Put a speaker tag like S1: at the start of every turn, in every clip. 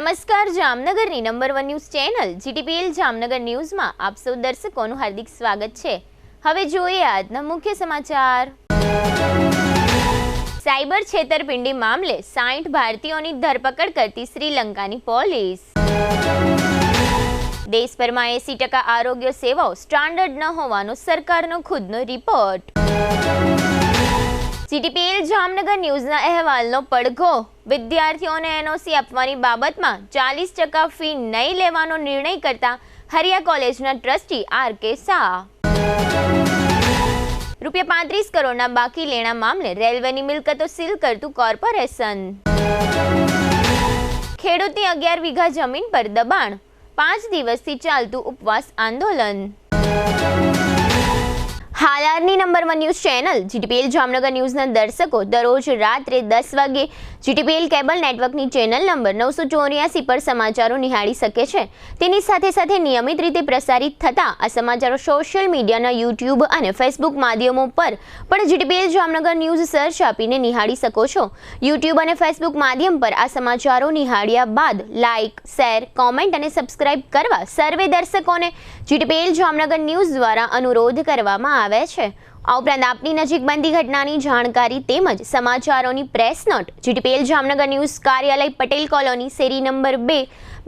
S1: નમસ્કાર, જામનગરની number 1 news channel GTPL Jamnagar ન્યૂઝમાં આપ સૌ દર્શકોનું હાર્દિક સ્વાગત છે। હવે જોઈએ આજના મુખ્ય સમાચાર। સાયબર છેતરપિંડી મામલે 60 ભારતીયોની ધરપકડ કરતી શ્રીલંકાની પોલીસ। દેશભરમાં 80% આરોગ્ય સેવાઓ સ્ટાન્ડર્ડ ન હોવાનો સરકારનો ખુદનો રિપોર્ટ। જીટીપીએલ જામનગર ન્યૂઝના અહેવાલનો પડઘો। વિદ્યાર્થીઓને એનઓસી આપવાની બાબતમાં 40% ફી નહીં લેવાનો નિર્ણય કરતા હરિયા કોલેજના ટ્રસ્ટી આર.કે. શાહ। ₹35 કરોડના બાકી લેણા મામલે રેલવેની મિલકતો સીલ કરતું કોર્પોરેશન। ખેડૂતની 11 વીઘા જમીન પર દબાણ, 5 દિવસથી ચાલતું ઉપવાસ આંદોલન। હાલારની number 1 news channel GTPL Jamnagar ન્યૂઝના દર્શકો દરરોજ રાત્રે 10 વાગે જીટીપીએલ કેબલ નેટવર્કની ચેનલ નંબર 984 પર સમાચારો નિહાળી શકે છે। તેની સાથે નિયમિત રીતે પ્રસારિત થતા આ સમાચારો સોશિયલ મીડિયાના યુટ્યુબ અને ફેસબુક માધ્યમો પર પણ જીટીપીએલ જામનગર ન્યૂઝ સર્ચ આપીને નિહાળી શકો છો। યુટ્યુબ અને ફેસબુક માધ્યમ પર આ સમાચારો નિહાળ્યા બાદ લાઇક, શેર, કોમેન્ટ અને સબસ્ક્રાઇબ કરવા સર્વે દર્શકોને જીટીપીએલ જામનગર ન્યૂઝ દ્વારા અનુરોધ કરવામાં આવે છે। આ ઉપરાંત આપની નજીક બનતી ઘટનાની જાણકારી તેમજ સમાચારોની press note GTPL Jamnagar news કાર્યાલય પટેલ કોલોની શેરી નંબર 2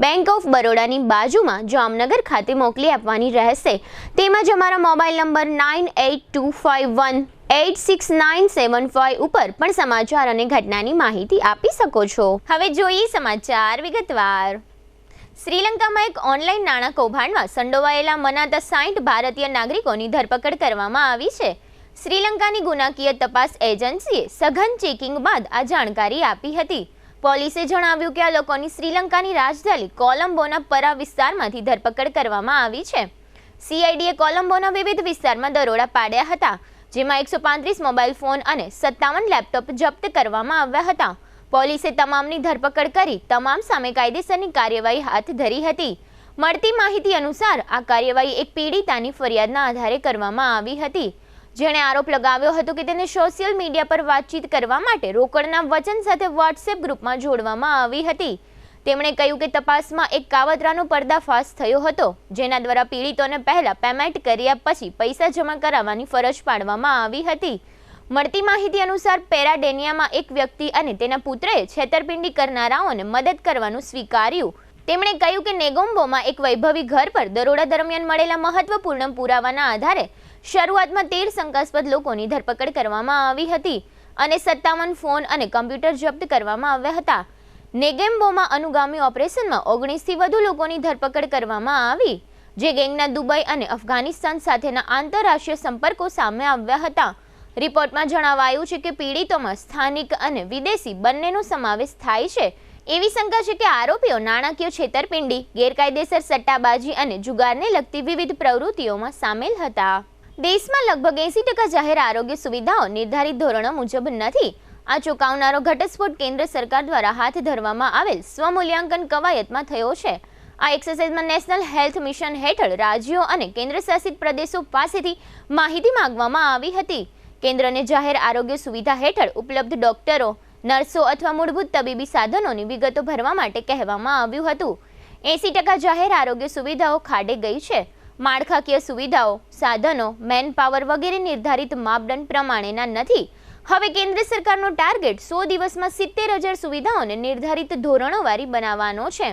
S1: બેંક ઓફ બરોડાની બાજુમાં જામનગર ખાતે મોકલી આપવાની રહેશે। તેમજ અમારા મોબાઈલ નંબર 9825186975 ઉપર પણ સમાચાર અને ઘટનાની માહિતી આપી શકો છો। હવે જોઈએ સમાચાર વિગતવાર। શ્રીલંકામાં એક ઓનલાઈન નાણાં કૌભાંડમાં સંડોવાયેલા મનાતા 60 ભારતીય નાગરિકોની ધરપકડ કરવામાં આવી છે। શ્રીલંકાની ગુનાકીય તપાસ એજન્સીએ સઘન ચેકિંગ બાદ આ જાણકારી આપી હતી। પોલીસે જણાવ્યું કે આ લોકોની શ્રીલંકાની રાજધાની કોલંબોના પરા વિસ્તારમાંથી ધરપકડ કરવામાં આવી છે। સીઆઈડીએ કોલંબોના વિવિધ વિસ્તારમાં દરોડા પાડ્યા હતા, જેમાં 135 મોબાઈલ ફોન અને 57 લેપટોપ જપ્ત કરવામાં આવ્યા હતા। પોલીસે તમામની ધરપકડ કરી તમામ સામે કાયદેસરની કાર્યવાહી હાથ ધરી હતી। મળતી માહિતી અનુસાર આ કાર્યવાહી એક પીડિતાની ફરિયાદના આધારે કરવામાં આવી હતી, જેણે આરોપ લગાવ્યો હતો કે તેને સોશિયલ મીડિયા પર વાતચીત કરવા માટે રોકડના વચન સાથે વોટ્સએપ ગ્રુપમાં જોડવામાં આવી હતી। તેમણે કહ્યું કે તપાસમાં એક કાવતરાનો પર્દાફાશ થયો હતો, જેના દ્વારા પીડિતોને પહેલા પેમેન્ટ કર્યા પછી પૈસા જમા કરાવવાની ફરજ પાડવામાં આવી હતી। મળતી માહિતી અનુસાર પેરાડેનિયામાં એક વ્યક્તિ અને તેના પુત્રએ છેતરપિંડી કરનારાઓને મદદ કરવાનું સ્વીકાર્યું। તેમણે કહ્યું કે નેગોમ્બોમાં એક વૈભવી ઘર પર દરોડા દરમિયાન મળેલા મહત્વપૂર્ણ પુરાવાના આધારે શરૂઆતમાં 13 શંકાસ્પદ લોકોની ધરપકડ કરવામાં આવી હતી અને 57 ફોન અને કમ્પ્યુટર જપ્ત કરવામાં આવ્યા હતા। નેગેમ્બોમાં અનુગામી ઓપરેશનમાં 19થી વધુ લોકોની ધરપકડ કરવામાં આવી, જે ગેંગના દુબઈ અને અફઘાનિસ્તાન સાથેના આંતરરાષ્ટ્રીય સંપર્કો સામે આવ્યા હતા। રિપોર્ટમાં જણાવાયું છે કે પીડિતોમાં સ્થાનિક અને વિદેશી બંનેનો સમાવેશ થાય છે। એવી શંકા છે કે આરોપીઓ નાણાકીય છેતરપિંડી, ગેરકાયદેસર સટ્ટાબાજી અને જુગારને લગતી વિવિધ પ્રવૃત્તિઓમાં સામેલ હતા। દેશમાં લગભગ 80% જાહેર આરોગ્ય સુવિધાઓ નિર્ધારિત ધોરણો મુજબ નથી। આ ચોંકાવનારો ઘટસ્ફોટ કેન્દ્ર સરકાર દ્વારા હાથ ધરવામાં આવેલ સ્વમૂલ્યાંકન કવાયતમાં થયો છે। આ એક્સરસાઇઝમાં નેશનલ હેલ્થ મિશન હેઠળ રાજ્યો અને કેન્દ્રશાસિત પ્રદેશો પાસેથી માહિતી માંગવામાં આવી હતી। કેન્દ્રને જાહેર આરોગ્ય સુવિધા હેઠળ ઉપલબ્ધ ડોક્ટરો, નર્સો અથવા મૂળભૂત તબીબી સાધનોની વિગતો ભરવા માટે કહેવામાં આવ્યું હતું। 80% જાહેર આરોગ્ય સુવિધાઓ ખાડે ગઈ છે। માળખાકીય સુવિધાઓ, સાધનો, મેનપાવર વગેરે નિર્ધારિત માપદંડ પ્રમાણેના નથી। હવે કેન્દ્ર સરકારનો ટાર્ગેટ 100 દિવસમાં 70,000 સુવિધાઓને નિર્ધારિત ધોરણોવાળી બનાવવાનો છે।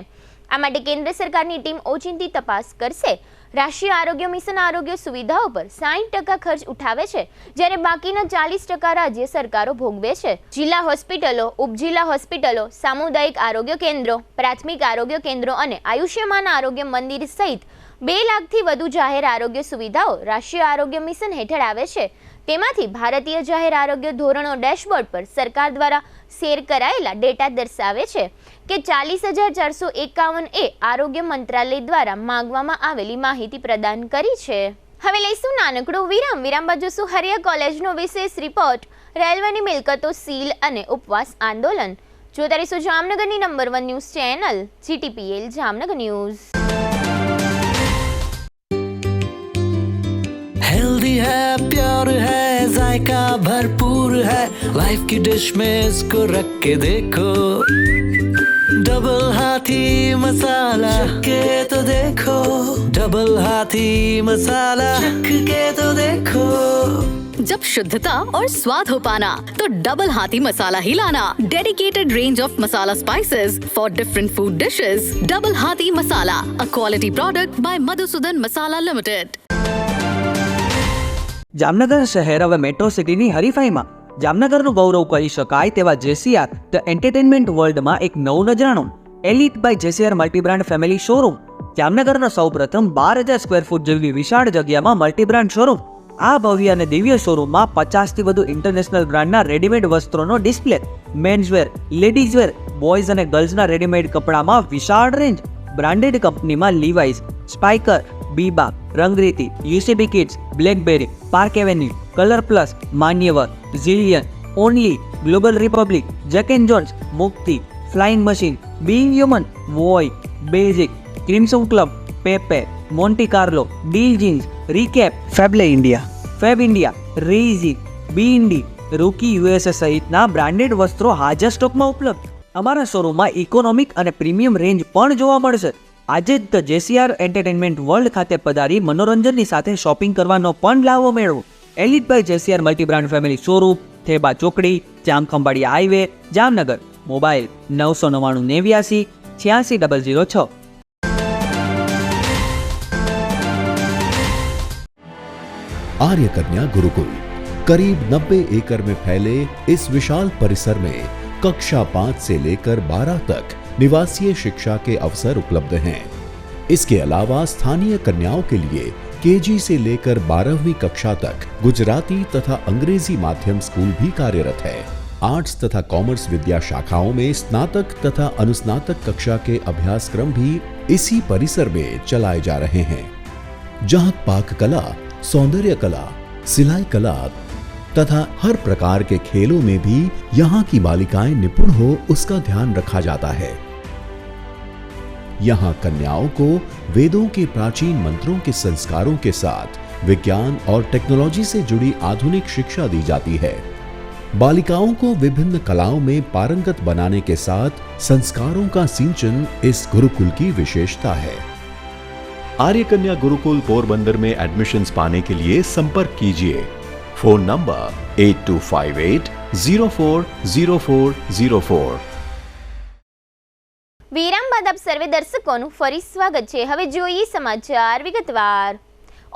S1: આ માટે કેન્દ્ર સરકારની ટીમ ઓચિંતી તપાસ કરશે। રાષ્ટ્રીય આરોગ્ય મિશન આરોગ્ય સુવિધાઓ પર 60% ખર્ચ ઉઠાવે છે, જ્યારે બાકીના 40% રાજ્ય સરકારો ભોગવે છે। જિલ્લા હોસ્પિટલો, ઉપજિલ્લા હોસ્પિટલો, સામુદાયિક આરોગ્ય કેન્દ્રો, પ્રાથમિક આરોગ્ય કેન્દ્રો અને આયુષ્યમાન આરોગ્ય મંદિર સહિત 2 લાખથી વધુ જાહેર આરોગ્ય સુવિધાઓ રાષ્ટ્રીય આરોગ્ય મિશન હેઠળ આવે છે। તેમાંથી ભારતીય જાહેર આરોગ્ય ધોરણો ડેશબોર્ડ પર સરકાર દ્વારા શેર કરાયેલા ડેટા દર્શાવે છે કે 40,451 એ આરોગ્ય મંત્રાલય દ્વારા માંગવામાં આવેલી માહિતી પ્રદાન કરી છે। હવે લઈશું નાનકડો વિરામ બાદ જોશું હરિયા કોલેજનો વિશેષ રિપોર્ટ, રેલવેની મિલકતો સીલ અને ઉપવાસ આંદોલન। જોતા રહીશું જામનગરની number 1 news channel GTPL Jamnagar news.
S2: Healthy है, प्योर है, जायका भरपूर है, लाइफ की डिश में इसको रख के देखो। डबल हाथी मसाला चख के तो देखो, डबल हाथी मसाला चख के तो देखो।
S3: जब शुद्धता और स्वाद हो पाना तो डबल हाथी मसाला ही लाना। Dedicated range of masala spices for different food dishes. Double Hathi Masala, a quality product by Madhusudan Masala limited.
S4: Jamnagar શહેર હવે મેટ્રો સિટીની હરીફાઈમાં જામનગરનું ગૌરવ કરી શકાય તેવા જેસીઆર ધ એન્ટરટેનમેન્ટ વર્લ્ડમાં એક નવું નજરાણું elite by જેસીઆર multi brand family showroom. જામનગરના સૌપ્રથમ 12,000 સ્ક્વેર ફૂટ જેવી વિશાળ જગ્યામાં મલ્ટીબ્રાન્ડ શોરૂમ। આ ભવ્ય અને દિવ્ય શોરૂમમાં 50થી વધુ ઇન્ટરનેશનલ બ્રાન્ડના રેડીમેડ વસ્ત્રોનો ડિસ્પ્લે, મેન્સવેર, લેડીઝવેર, બોયઝ અને ગર્લ્સના રેડીમેડ કપડામાં વિશાળ રેન્જ, બ્રાન્ડેડ કંપનીમાં Levi's, Spykar, Biba, Rangriti, UCB kids, Blackberry, Park Avenue, Color Plus, Manyavar, Zillion, Only, Global Republic, Jack and Jones, Mukti, Flying Machine, Being Human, Voi, Basic, Crimson Club, Pepe, Monte Carlo, Deal Jeans, Recap, Fable India, Fab India, રેઝી, બીઇન્ડી, Rookie USA સહિતના branded વસ્ત્રો હાજર સ્ટોકમાં ઉપલબ્ધ। અમારા શોરૂમમાં economic અને પ્રીમિયમ રેન્જ પણ જોવા મળશે। આજે જ ધ જેસીઆર એન્ટરટેનમેન્ટ વર્લ્ડ ખાતે પધારી મનોરંજનની સાથે શોપિંગ કરવાનો પણ લાવો મેળવો। Elite by જેસીઆર multi brand family showroom, Theba ચોકડી, જામખંભાળિયા હાઈવે, જામનગર। મોબાઈલ 999 89 86 006।
S5: आर्य कन्या गुरुकुल करीब 90 एकड़ में फैले इस विशाल परिसर में कक्षा 5 से लेकर 12 तक निवासीय शिक्षा के अवसर उपलब्ध हैं। इसके अलावा स्थानीय कन्याओं के लिए केजी से लेकर 12वीं कक्षा तक गुजराती तथा अंग्रेजी माध्यम स्कूल भी कार्यरत है। आर्ट्स तथा कॉमर्स विद्या शाखाओं में स्नातक तथा अनुस्नातक कक्षा के अभ्यासक्रम भी इसी परिसर में चलाए जा रहे हैं, जहां पाक कला, सौंदर्य कला, सिलाई कला तथा हर प्रकार के खेलों में भी यहाँ की बालिकाएं निपुण हो उसका ध्यान रखा जाता है। यहाँ कन्याओं को वेदों के प्राचीन मंत्रों के संस्कारों के साथ विज्ञान और टेक्नोलॉजी से जुड़ी आधुनिक शिक्षा दी जाती है। बालिकाओं को विभिन्न कलाओं में पारंगत बनाने के साथ संस्कारों का सिंचन इस गुरुकुल की विशेषता है।
S6: आर्य कन्या गुरुकुल पोरबंदर में एडमिशन्स पाने के लिए संपर्क कीजिए। Phone number 8258040404।
S1: વિરામ બાદ આપ સર્વે દર્શકોનું ફરી સ્વાગત છે। હવે જોઈએ સમાચાર વિગતવાર।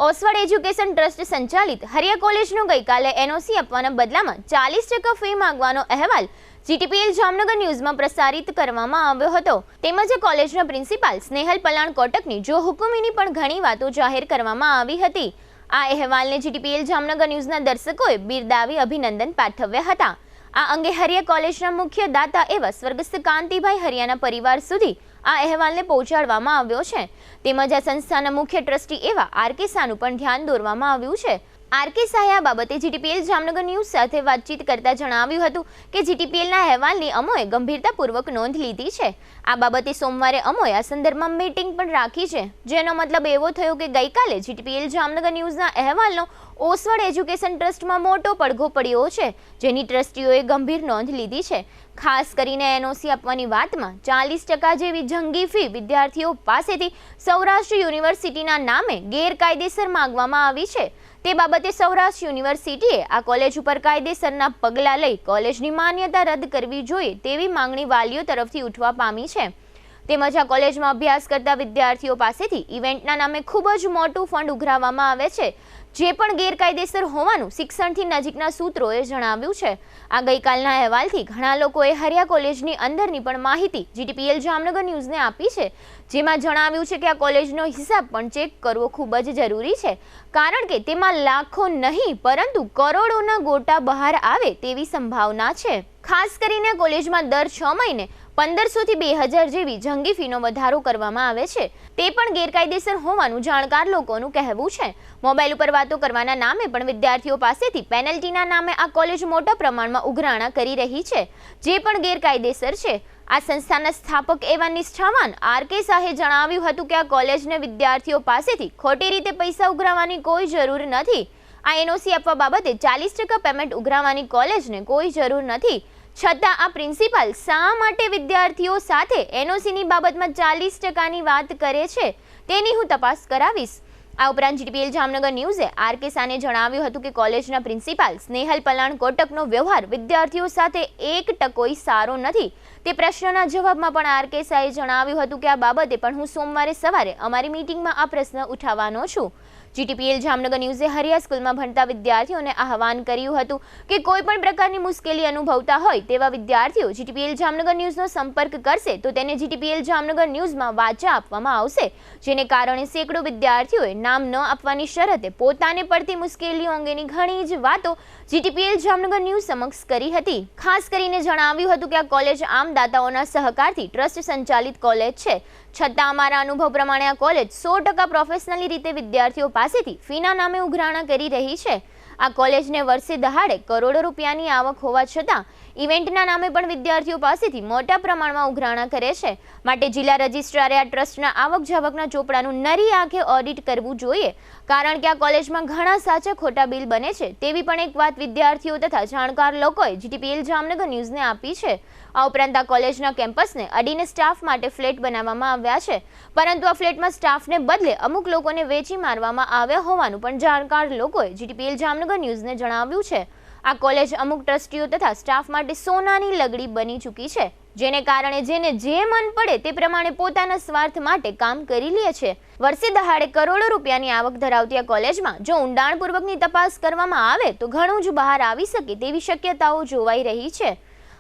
S1: ઓસવાડ એજ્યુકેશન ટ્રસ્ટ સંચાલિત હરિયા કોલેજનો ગઈકાલે એનઓસી આપવાના બદલામાં 40% ફી માંગવાનો અહેવાલ જીટીપીએલ જામનગર ન્યૂઝમાં પ્રસારિત કરવામાં આવ્યો હતો। તેમજ કોલેજના પ્રિન્સિપાલ સ્નેહલ પલાણ કોટકની જો હુકુમીની પણ ઘણી વાતો જાહેર કરવામાં આવી હતી। આ અહેવાલને જીટીપીએલ જામનગર ન્યૂઝના દર્શકોએ બિરદાવી અભિનંદન પાઠવ્યા હતા। આ અંગે હરિયા કોલેજના મુખ્ય દાતા એવા સ્વર્ગસ્થ કાંતિભાઈ હરિયાના પરિવાર સુધી આ અહેવાલને પહોંચાડવામાં આવ્યો છે। તેમજ આ સંસ્થાના મુખ્ય ટ્રસ્ટી એવા આરકે શાહનું પણ ध्यान દોરવામાં આવ્યું છે। આરકે શાહે આ બાબતે જીટીપીએલ જામનગર ન્યૂઝ સાથે વાતચીત કરતા જણાવ્યું હતું કે જીટીપીએલના અહેવાલની અમોએ ગંભીરતાપૂર્વક નોંધ લીધી છે। આ બાબતે સોમવારે અમોએ આ સંદર્ભમાં મીટિંગ પણ રાખી છે, જેનો મતલબ એવો થયો કે ગઈકાલે જીટીપીએલ જામનગર ન્યૂઝના અહેવાલનો ઓસવાડ એજ્યુકેશન ટ્રસ્ટમાં મોટો પડઘો પડ્યો છે, જેની ટ્રસ્ટીઓએ ગંભીર નોંધ લીધી છે। ખાસ કરીને એનઓસી આપવાની વાતમાં 40% જેવી જંગી ફી વિદ્યાર્થીઓ પાસેથી સૌરાષ્ટ્ર યુનિવર્સિટીના નામે ગેરકાયદેસર માંગવામાં આવી છે। તે બાબતે સૌરાષ્ટ્ર યુનિવર્સિટીએ આ કોલેજ ઉપર કાયદેસરના પગલાં લઈ કોલેજની માન્યતા રદ કરવી જોઈએ તેવી માંગણી વાલીઓ તરફથી ઉઠવા પામી છે। તેમજ આ કોલેજમાં અભ્યાસ કરતા વિદ્યાર્થીઓ પાસેથી ઇવેન્ટના નામે ખૂબ જ મોટું ફંડ ઉઘરાવવામાં આવે છે, જે પણ ગેરકાયદેસર હોવાનું શિક્ષણથી નજીકના સૂત્રોએ જણાવ્યું છે। આ ગઈકાલના અહેવાલથી ઘણા લોકોએ હરિયા કોલેજની અંદરની પણ માહિતી જીટીપીએલ જામનગર ન્યૂઝને આપી છે, જેમાં જણાવ્યું છે કે આ કોલેજનો હિસાબ પણ ચેક કરવો ખૂબ જ જરૂરી છે, કારણ કે તેમાં લાખો નહીં પરંતુ કરોડોના ગોટા બહાર આવે તેવી સંભાવના છે। ખાસ કરીને કોલેજમાં દર 6 મહિને 1500 થી 2000 જેવી જંગી ફીનો વધારો કરવામાં આવે છે, તે પણ ગેરકાયદેસર હોવાનું જાણકાર લોકોનું કહેવું છે। મોબાઈલ ઉપર વાતો કરવાના નામે પણ વિદ્યાર્થીઓ પાસેથી પેનલ્ટીના નામે આ કોલેજ મોટા પ્રમાણમાં ઉઘરાણા કરી રહી છે, જે પણ ગેરકાયદેસર છે। આ સંસ્થાના સ્થાપક એવા નિષ્ઠાવાન આરકે શાહે જણાવ્યું હતું કે આ કોલેજને વિદ્યાર્થીઓ પાસેથી ખોટી રીતે પૈસા ઉઘરાવવાની કોઈ જરૂર નથી। આ એનઓસી આપવા બાબતે 40% પેમેન્ટ ઉઘરાવવાની કોલેજને કોઈ જરૂર નથી। છતાં આ પ્રિન્સિપાલ શા માટે વિદ્યાર્થીઓ સાથે એનઓસીની બાબતમાં 40% વાત કરે છે તેની હું તપાસ કરાવીશ. આ ઉપરાંત જીટીપીએલ જામનગર ન્યૂઝે આરકે શાહને જણાવ્યું હતું કે કોલેજના પ્રિન્સિપાલ સ્નેહલ પલાણ કોટકનો વ્યવહાર વિદ્યાર્થીઓ સાથે 1% સારો નથી. તે પ્રશ્નના જવાબમાં પણ આરકે શાહે જણાવ્યું હતું કે આ બાબતે પણ હું સોમવારે સવારે અમારી મીટિંગમાં આ પ્રશ્ન ઉઠાવવાનો છું. જીટીપીએલ જામનગર ન્યૂઝે હરિયા સ્કૂલમાં ભણતા વિદ્યાર્થીઓને આહવાન કર્યું હતું કે કોઈ પણ પ્રકારની મુશ્કેલી અનુભવતા હોય તેવા વિદ્યાર્થીઓ જીટીપીએલ જામનગર ન્યૂઝનો સંપર્ક કરશે તો તેને જીટીપીએલ જામનગર ન્યૂઝમાં વાચા આપવામાં આવશે, જેને કારણે સેંકડો વિદ્યાર્થીઓએ નામ ન આપવાની શરતે પોતાને પડતી મુશ્કેલીઓ અંગેની ઘણી જ વાતો જીટીપીએલ જામનગર ન્યૂઝ સમક્ષ કરી હતી. ખાસ કરીને જણાવ્યું હતું કે આ કોલેજ આમદાતાઓના સહકારથી ટ્રસ્ટ સંચાલિત કોલેજ છે, છતાં અમારા અનુભવ પ્રમાણે આ કોલેજ 100% પ્રોફેશનલી રીતે વિદ્યાર્થીઓ પાસેથી ફીના નામે ઉઘરાણા કરી રહી છે. આ કોલેજને વર્ષે દહાડે કરોડો રૂપિયાની આવક હોવા છતાં ઇવેન્ટના નામે પણ વિદ્યાર્થીઓ પાસેથી મોટા પ્રમાણમાં ઉઘરાણા કરે છે. માટે જિલ્લા રજિસ્ટ્રારે આ ટ્રસ્ટના આવક જાવકના ચોપડાનું નરી આંખે ઓડિટ કરવું જોઈએ, કારણ કે આ કોલેજમાં ઘણા સાચા ખોટા બિલ બને છે તેવી પણ એક વાત વિદ્યાર્થીઓ તથા જાણકાર લોકોએ જીટીપીએલ જામનગર ન્યૂઝને આપી છે. આ ઉપરાંત આ કોલેજના કેમ્પસને અડીને સ્ટાફ માટે ફ્લેટ બનાવવામાં આવ્યા છે, પરંતુ આ ફ્લેટમાં સ્ટાફને બદલે અમુક લોકોને વેચી મારવામાં આવ્યા હોવાનું પણ જાણકાર લોકોએ જીટીપીએલ જામનગર ન્યૂઝને જણાવ્યું છે. આ કોલેજ અમુક ટ્રસ્ટીઓ તથા સ્ટાફ માટે સોનાની લગડી બની ચૂકી છે, જેને કારણે જેને જે મન પડે તે પ્રમાણે પોતાના સ્વાર્થ માટે કામ કરી લે છે. વર્ષે દહાડે કરોડો રૂપિયાની આવક ધરાવતી આ કોલેજમાં જો ઊંડાણપૂર્વકની તપાસ કરવામાં આવે તો ઘણું જ બહાર આવી શકે તેવી શક્યતાઓ જોવાઈ રહી છે.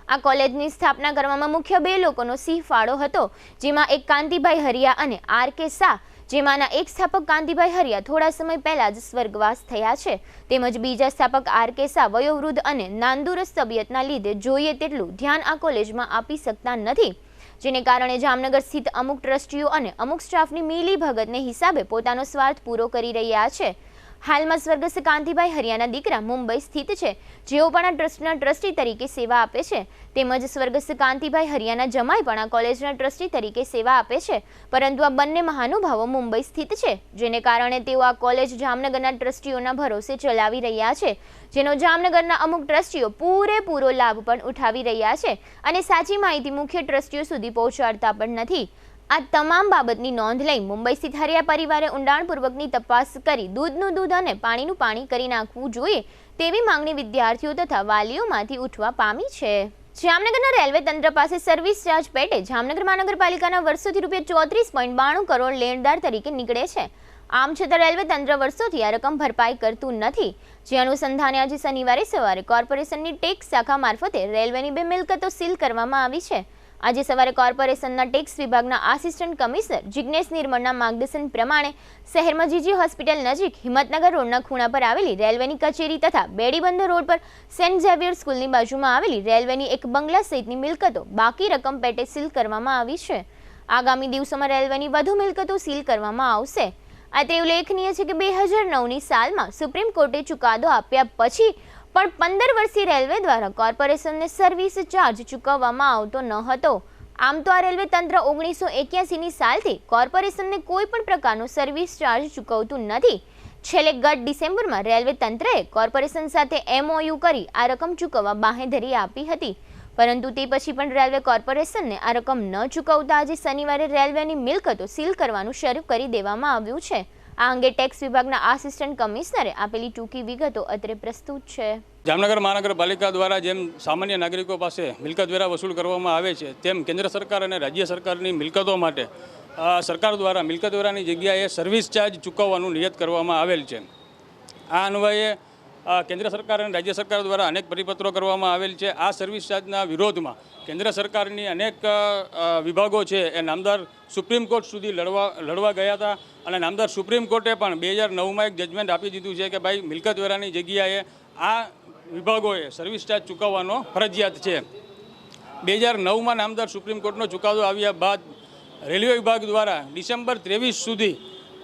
S1: આ કોલેજની સ્થાપના કરવામાં મુખ્ય 2 લોકોનો સિંહ ફાળો હતો, જેમાં એક કાંતિભાઈ હરિયા અને આરકે શાહ, જેમાંના એક સ્થાપક કાંતિભાઈ હરિયા થોડા સમય પહેલા જ સ્વર્ગવાસ થયા છે, તેમજ બીજા સ્થાપક આરકે શાહ વયોવૃદ્ધ અને નાંદુરસ્ત તબિયતના લીધે જોઈએ તેટલું ધ્યાન આ કોલેજમાં આપી શકતા નથી, જેને કારણે જામનગર સ્થિત અમુક ટ્રસ્ટીઓ અને અમુક સ્ટાફની મિલી ભગતને હિસાબે પોતાનો સ્વાર્થ પૂરો કરી રહ્યા છે. હાલમાં સ્વર્ગસ્થ કાંતિભાઈ હરિયાના દીકરા મુંબઈ સ્થિત છે, જેઓ પણ આ ટ્રસ્ટના ટ્રસ્ટી તરીકે સેવા આપે છે, તેમજ સ્વર્ગસ્થ કાંતિભાઈ હરિયાના જમાઈ પણ આ કોલેજના ટ્રસ્ટી તરીકે સેવા આપે છે, પરંતુ આ બંને મહાનુભાવો મુંબઈ સ્થિત છે, જેને કારણે તેઓ આ કોલેજ જામનગરના ટ્રસ્ટીઓના ભરોસે ચલાવી રહ્યા છે, જેનો જામનગરના અમુક ટ્રસ્ટીઓ પૂરેપૂરો લાભ પણ ઉઠાવી રહ્યા છે અને સાચી માહિતી મુખ્ય ટ્રસ્ટીઓ સુધી પહોંચાડતા પણ નથી. આ તમામ બાબતની નોંધ લઈ મુંબઈ સ્થિત હરિયા પરિવારે ઊંડાણપૂર્વકની તપાસ કરી દૂધનું દૂધ અને પાણીનું પાણી કરી નાખવું જોઈએ તેવી માંગણી વિદ્યાર્થીઓ તથા વાલીઓમાંથી ઉઠવા પામી છે. જામનગરના રેલવે તંત્ર પાસે સર્વિસ ચાર્જ પેટે જામનગર મહાનગરપાલિકાના વર્ષોથી ₹34.92 કરોડ લેણદાર તરીકે નીકળે છે. આમ છતાં રેલવે તંત્ર વર્ષોથી આ રકમ ભરપાઈ કરતું નથી, જે અનુસંધાને આજે શનિવારે સવારે કોર્પોરેશનની ટેક્સ શાખા મારફતે રેલવેની 2 મિલકતો સીલ કરવામાં આવી છે. આજે સવારે કોર્પોરેશનના ટેક્સ વિભાગના આસિસ્ટન્ટ કમિશનર જિગ્નેશ નિર્મળના માર્ગદર્શન પ્રમાણે શહેરમાં જીજી હોસ્પિટલ નજીક હિંમતનગર રોડના ખૂણા પર આવેલી રેલવેની કચેરી તથા બેડીબંદર રોડ પર સેન્ટ ઝેવિયર સ્કૂલની બાજુમાં આવેલી રેલવેની એક બંગલા સહિતની મિલકતો બાકી રકમ પેટે સીલ કરવામાં આવી છે. આગામી દિવસોમાં રેલવેની વધુ મિલકતો સીલ કરવામાં આવશે. અત્રે ઉલ્લેખનીય છે કે 2009ની સાલમાં સુપ્રીમ કોર્ટે ચુકાદો આપ્યા પછી પણ 15 વર્ષથી રેલવે દ્વારા કોર્પોરેશનને સર્વિસ ચાર્જ ચૂકવવામાં આવતો ન હતો. આમ તો આ રેલવે તંત્ર 1981ની સાલથી કોર્પોરેશનને કોઈ પણ પ્રકારનો સર્વિસ ચાર્જ ચૂકવતું નથી. છેલ્લે ગત ડિસેમ્બરમાં રેલવે તંત્રએ કોર્પોરેશન સાથે MOU કરી આ રકમ ચૂકવવા બાંહેધરી આપી હતી, પરંતુ તે પછી પણ રેલવે કોર્પોરેશનને આ રકમ ન ચૂકવતા આજે શનિવારે રેલવેની મિલકતો સીલ કરવાનું શરૂ કરી દેવામાં આવ્યું છે. આ અંગે ટેક્સ વિભાગના આસિસ્ટન્ટ કમિશનરે આપેલી ટૂંકી વિગતો અત્રે પ્રસ્તુત છે.
S7: જામનગર મહાનગરપાલિકા દ્વારા જેમ સામાન્ય નાગરિકો પાસે મિલકત વેરા વસૂલ કરવામાં આવે છે, તેમ કેન્દ્ર સરકાર અને રાજ્ય સરકારની મિલકતો માટે સરકાર દ્વારા મિલકત વેરાની જગ્યાએ સર્વિસ ચાર્જ ચૂકવવાનું નિયત કરવામાં આવેલ છે. આ અન્વયે કેન્દ્ર સરકાર અને રાજ્ય સરકાર દ્વારા અનેક પરિપત્રો કરવામાં આવેલ છે. આ સર્વિસ ચાર્જના વિરોધમાં કેન્દ્ર સરકારની અનેક વિભાગો છે એ નામદાર સુપ્રીમ કોર્ટ સુધી લડવા ગયા હતા અને નામદાર સુપ્રીમ કોર્ટે પણ 2009માં એક જજમેન્ટ આપી દીધું છે કે ભાઈ મિલકત વેરાની જગ્યાએ આ વિભાગોએ સર્વિસ ચાર્જ ચૂકવવાનો ફરજિયાત છે. 2009માં નામદાર સુપ્રીમ કોર્ટનો ચુકાદો આવ્યા બાદ રેલવે વિભાગ દ્વારા ડિસેમ્બર 23 સુધી